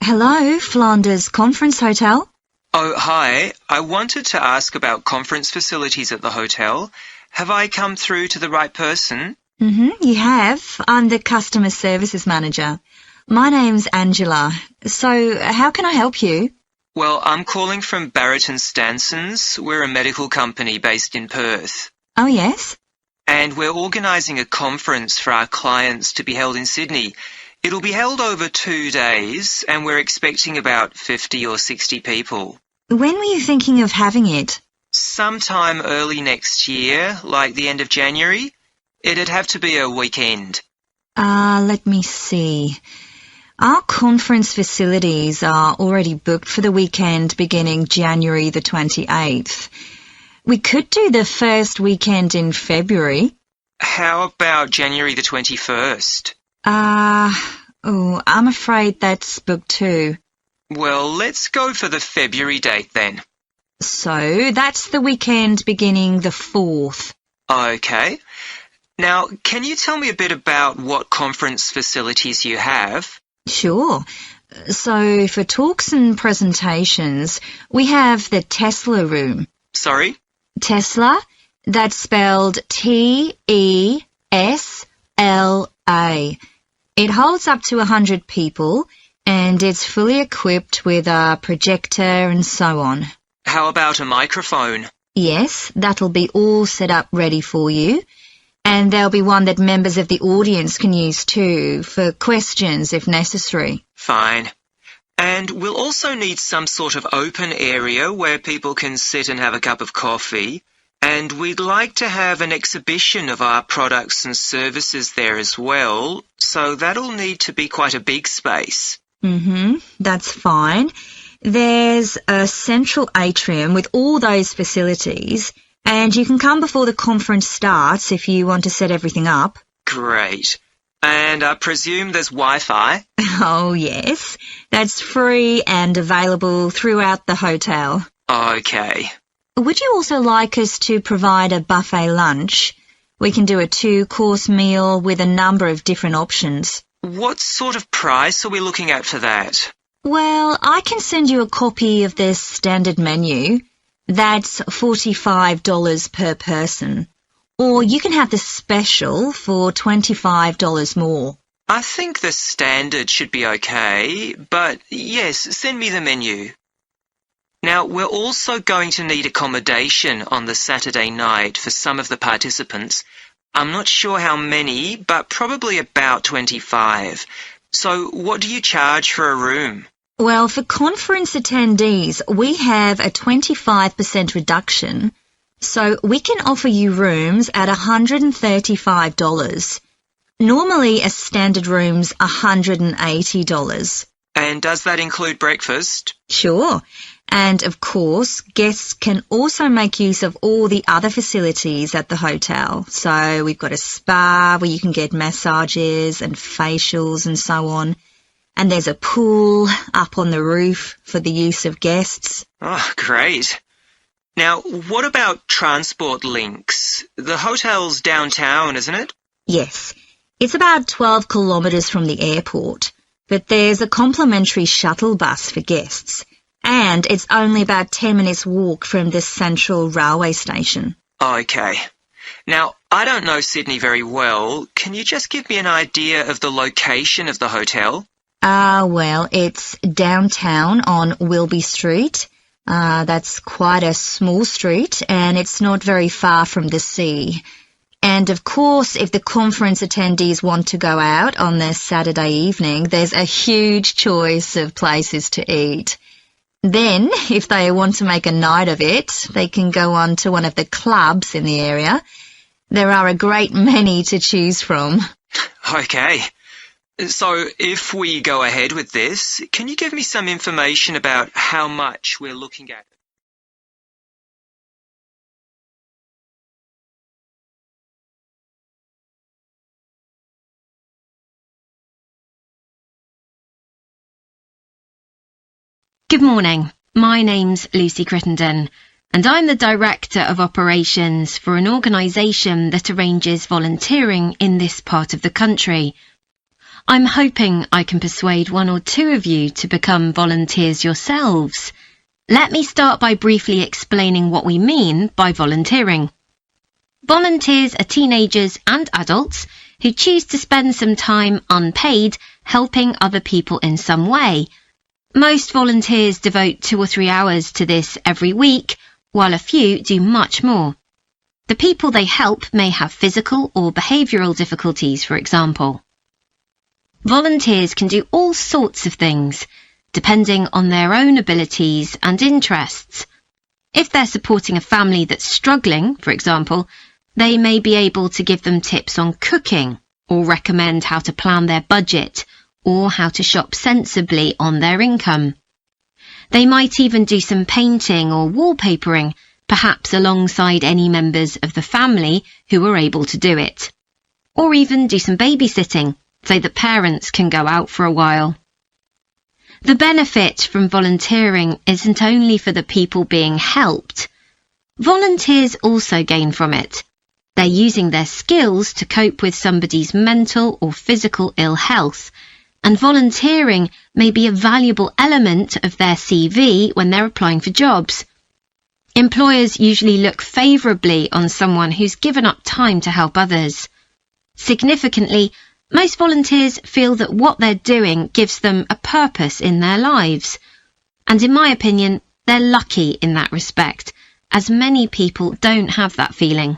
Hello, Flanders Conference Hotel. Oh, hi. I wanted to ask about conference facilities at the hotel. Have I come through to the right person? You have. I'm the Customer Services Manager. My name's Angela. So, how can I help you? Well, I'm calling from Barrett and Stansons. We're a medical company based in Perth. Oh, yes? And we're organising a conference for our clients to be held in Sydney. It'll be held over 2 days, and we're expecting about 50 or 60 people. When were you thinking of having it? Sometime early next year, like the end of January. It'd have to be a weekend. Let me see. Our conference facilities are already booked for the weekend beginning January the 28th. We could do the first weekend in February. How about January the 21st? I'm afraid that's booked too. Well, let's go for the February date then. So, that's the weekend beginning the 4th. Okay. Now, can you tell me a bit about what conference facilities you have? Sure. So, for talks and presentations, we have the Tesla room. Sorry? Tesla, that's spelled T-E-S-L-A. It holds up to 100 people, and it's fully equipped with a projector and so on. How about a microphone? Yes, that'll be all set up ready for you. And there'll be one that members of the audience can use too, for questions if necessary. Fine. And we'll also need some sort of open area where people can sit and have a cup of coffee. And we'd like to have an exhibition of our products and services there as well, so that'll need to be quite a big space. That's fine. There's a central atrium with all those facilities, and you can come before the conference starts if you want to set everything up. Great. And I presume there's Wi-Fi? Oh, yes. That's free and available throughout the hotel. Okay. Would you also like us to provide a buffet lunch? We can do a 2-course meal with a number of different options. What sort of price are we looking at for that? Well, I can send you a copy of the standard menu. That's $45 per person. Or you can have the special for $25 more. I think the standard should be okay, but yes, send me the menu. Now, we're also going to need accommodation on the Saturday night for some of the participants. I'm not sure how many, but probably about 25. So what do you charge for a room? Well, for conference attendees, we have a 25% reduction, so we can offer you rooms at $135. Normally, a standard room's $180. And does that include breakfast? Sure. And, of course, guests can also make use of all the other facilities at the hotel. So we've got a spa where you can get massages and facials and so on. And there's a pool up on the roof for the use of guests. Oh, great. Now, what about transport links? The hotel's downtown, isn't it? Yes. It's about 12 kilometres from the airport. But there's a complimentary shuttle bus for guests. And it's only about 10 minutes walk from the central railway station. Okay. Now, I don't know Sydney very well. Can you just give me an idea of the location of the hotel? Well, it's downtown on Wilby Street. That's quite a small street, and it's not very far from the sea. And, of course, if the conference attendees want to go out on their Saturday evening, there's a huge choice of places to eat. Then, if they want to make a night of it, they can go on to one of the clubs in the area. There are a great many to choose from. Okay. So, if we go ahead with this, can you give me some information about how much we're looking at? Good morning. My name's Lucy Crittenden, and I'm the Director of Operations for an organisation that arranges volunteering in this part of the country. I'm hoping I can persuade one or two of you to become volunteers yourselves. Let me start by briefly explaining what we mean by volunteering. Volunteers are teenagers and adults who choose to spend some time unpaid helping other people in some way. Most volunteers devote 2 or 3 hours to this every week, while a few do much more. The people they help may have physical or behavioural difficulties, for example. Volunteers can do all sorts of things, depending on their own abilities and interests. If they're supporting a family that's struggling, for example, they may be able to give them tips on cooking, or recommend how to plan their budget, or how to shop sensibly on their income. They might even do some painting or wallpapering, perhaps alongside any members of the family who are able to do it. Or even do some babysitting, so that parents can go out for a while. The benefit from volunteering isn't only for the people being helped. Volunteers also gain from it. They're using their skills to cope with somebody's mental or physical ill health, and volunteering may be a valuable element of their CV when they're applying for jobs. Employers usually look favourably on someone who's given up time to help others. Significantly, most volunteers feel that what they're doing gives them a purpose in their lives. And in my opinion, they're lucky in that respect, as many people don't have that feeling.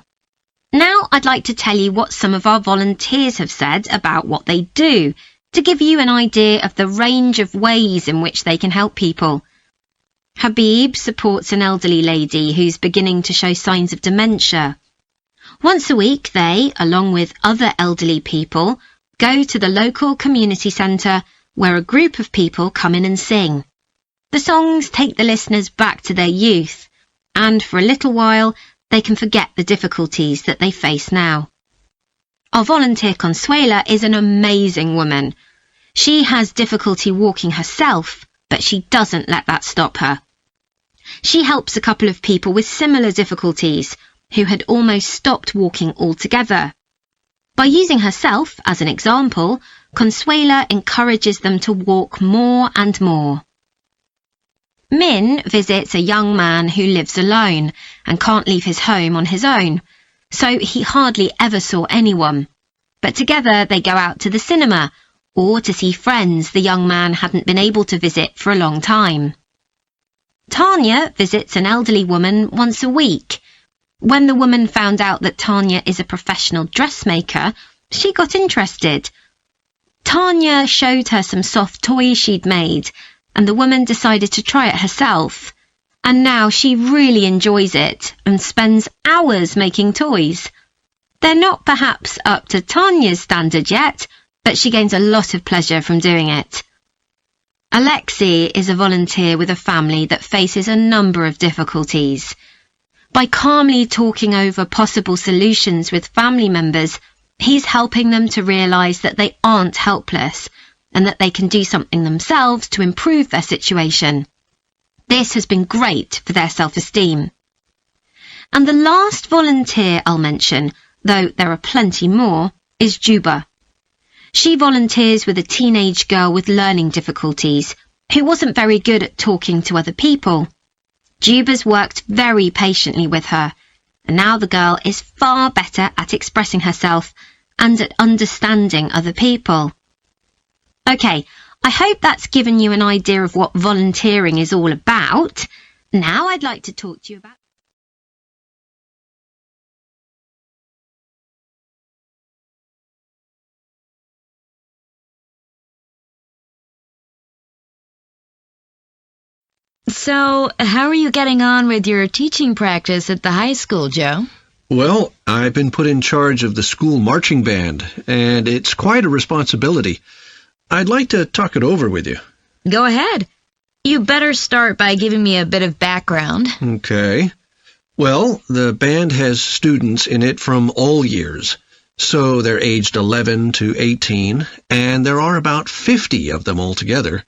Now I'd like to tell you what some of our volunteers have said about what they do, to give you an idea of the range of ways in which they can help people. Habib supports an elderly lady who's beginning to show signs of dementia. Once a week they, along with other elderly people, go to the local community centre where a group of people come in and sing. The songs take the listeners back to their youth, and for a little while they can forget the difficulties that they face now. Our volunteer Consuela is an amazing woman. She has difficulty walking herself, but she doesn't let that stop her. She helps a couple of people with similar difficulties who had almost stopped walking altogether. By using herself as an example, Consuela encourages them to walk more and more. Min visits a young man who lives alone and can't leave his home on his own, so he hardly ever saw anyone. But together they go out to the cinema or to see friends the young man hadn't been able to visit for a long time. Tanya visits an elderly woman once a week. When the woman found out that Tanya is a professional dressmaker, she got interested. Tanya showed her some soft toys she'd made, and the woman decided to try it herself. And now she really enjoys it and spends hours making toys. They're not perhaps up to Tanya's standard yet, but she gains a lot of pleasure from doing it. Alexei is a volunteer with a family that faces a number of difficulties. By calmly talking over possible solutions with family members, he's helping them to realise that they aren't helpless and that they can do something themselves to improve their situation. This has been great for their self-esteem. And the last volunteer I'll mention, though there are plenty more, is Juba. She volunteers with a teenage girl with learning difficulties who wasn't very good at talking to other people. Juba's worked very patiently with her, and now the girl is far better at expressing herself and at understanding other people. Okay, I hope that's given you an idea of what volunteering is all about. Now I'd like to talk to you about... So, how are you getting on with your teaching practice at the high school, Joe? Well, I've been put in charge of the school marching band, and it's quite a responsibility. I'd like to talk it over with you. Go ahead. You better start by giving me a bit of background. Okay. Well, the band has students in it from all years. So they're aged 11 to 18, and there are about 50 of them altogether.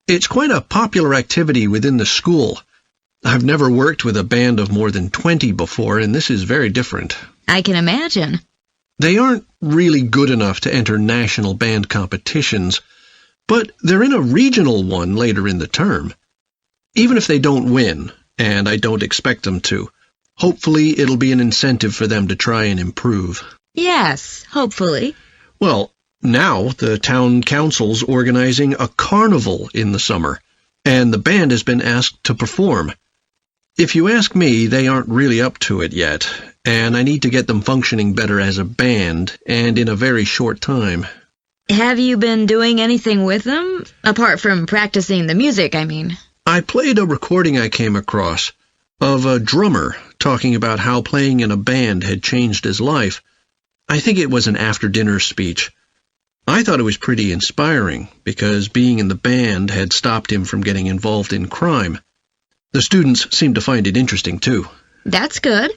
It's quite a popular activity within the school. I've never worked with a band of more than 20 before, and this is very different. I can imagine. They aren't really good enough to enter national band competitions, but they're in a regional one later in the term. Even if they don't win, and I don't expect them to, hopefully it'll be an incentive for them to try and improve. Yes, hopefully. Well, now the town council's organizing a carnival in the summer, and the band has been asked to perform. If you ask me, they aren't really up to it yet, and I need to get them functioning better as a band, and in a very short time. Have you been doing anything with them? Apart from practicing the music, I mean. I played a recording I came across of a drummer talking about how playing in a band had changed his life. I think it was an after-dinner speech. I thought it was pretty inspiring, because being in the band had stopped him from getting involved in crime. The students seemed to find it interesting, too. That's good.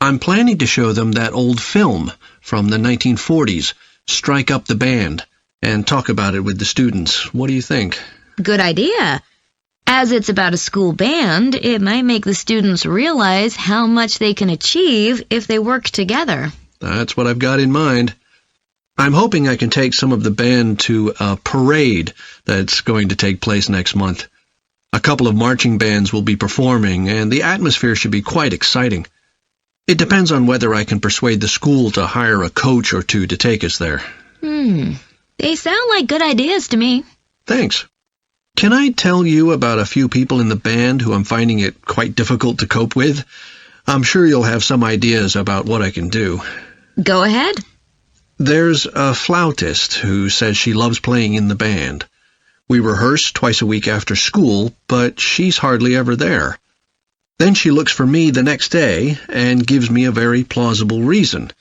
I'm planning to show them that old film from the 1940s, Strike Up the Band, and talk about it with the students. What do you think? Good idea. As it's about a school band, it might make the students realize how much they can achieve if they work together. That's what I've got in mind. I'm hoping I can take some of the band to a parade that's going to take place next month. A couple of marching bands will be performing, and the atmosphere should be quite exciting. It depends on whether I can persuade the school to hire a coach or two to take us there. They sound like good ideas to me. Thanks. Can I tell you about a few people in the band who I'm finding it quite difficult to cope with? I'm sure you'll have some ideas about what I can do. Go ahead. There's a flautist who says she loves playing in the band. We rehearse twice a week after school, but she's hardly ever there. Then she looks for me the next day and gives me a very plausible reason.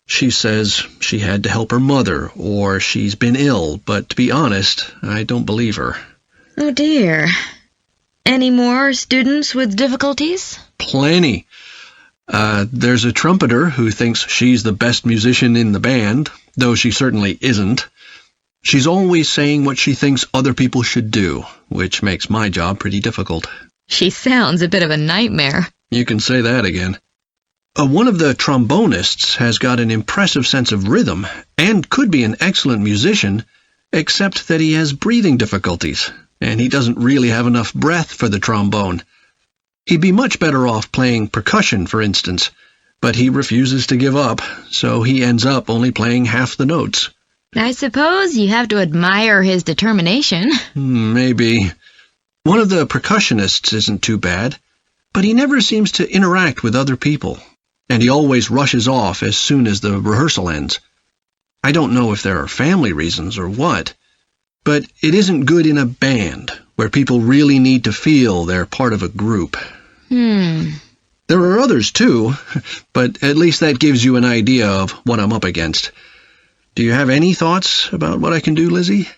She says she had to help her mother, or she's been ill, but to be honest, I don't believe her. Oh dear. Any more students with difficulties? Plenty. There's a trumpeter who thinks she's the best musician in the band, though she certainly isn't. She's always saying what she thinks other people should do, which makes my job pretty difficult. She sounds a bit of a nightmare. You can say that again. One of the trombonists has got an impressive sense of rhythm and could be an excellent musician, except that he has breathing difficulties, and he doesn't really have enough breath for the trombone. He'd be much better off playing percussion, for instance, but he refuses to give up, so he ends up only playing half the notes. I suppose you have to admire his determination. Maybe. One of the percussionists isn't too bad, but he never seems to interact with other people, and he always rushes off as soon as the rehearsal ends. I don't know if there are family reasons or what, but it isn't good in a band, where people really need to feel they're part of a group. There are others too, but at least that gives you an idea of what I'm up against. Do you have any thoughts about what I can do, Lizzie?